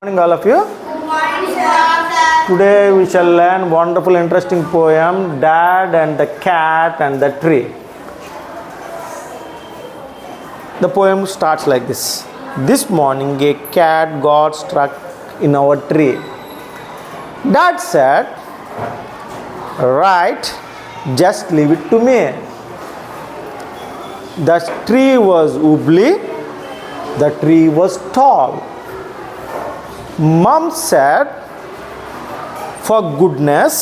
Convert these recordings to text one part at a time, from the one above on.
Good morning all of you. Good morning, sir. Today we shall learn wonderful interesting poem Dad and the Cat and the Tree. The poem starts like this. This morning a cat got stuck in our tree. Dad said, "Right, just leave it to me." The tree was wobbly, the tree was tall. Mom said, "For goodness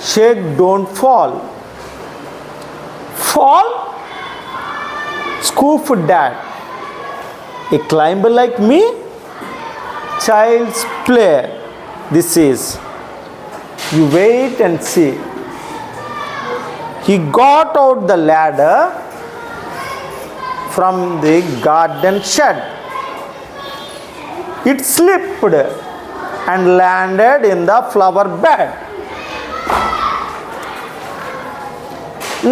sake, don't fall." Fall? Scoffed Dad. A climber like me? Child's play. This is. You wait and see. He got out the ladder from the garden shed. It slipped and landed in the flower bed.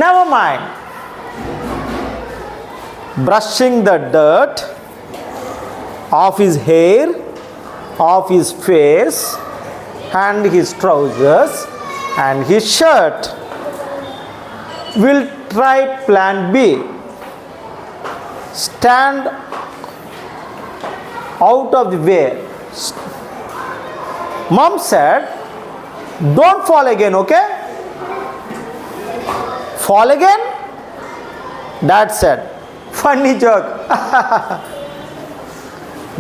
Never mind. Brushing the dirt off his hair, off his face, and his trousers and his shirt. We'll try plan B. Stand out of the way. Mom said, "Don't fall again, okay?" Fall again? Dad said, "Funny joke."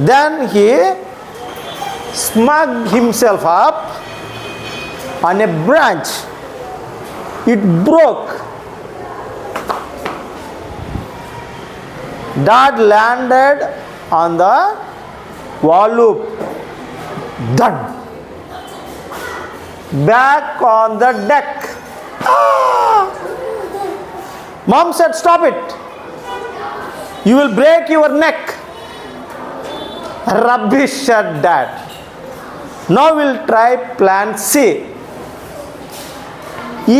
Then he smugged himself up on a branch. It broke. Dad landed on the SWAROOP. Thud. Back on the deck. Ah! Mom said, "Stop it. You will break your neck." Rubbish, said Dad. Now we'll try plan C.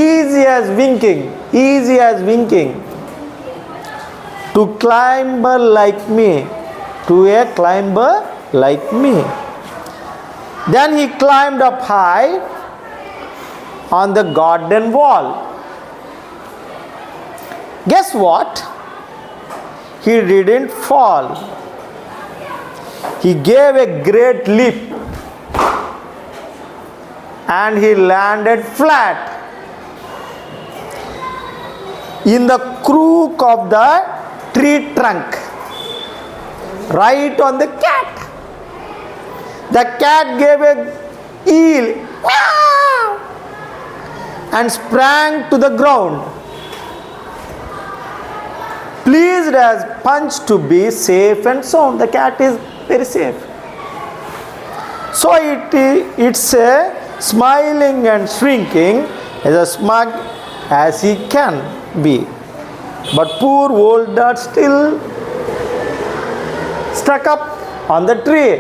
Easy as winking. Easy as winking. To climber like me. To a climber like me. Then he climbed up high on the garden wall. Guess what? He didn't fall. He gave a great leap and he landed flat in the crook of the tree trunk, right on the cat. The cat gave a yell and sprang to the ground, pleased as punch to be safe and sound. The cat is very safe. So it's a smiling and shrinking as smug as he can be. But poor old Dad still stuck up on the tree.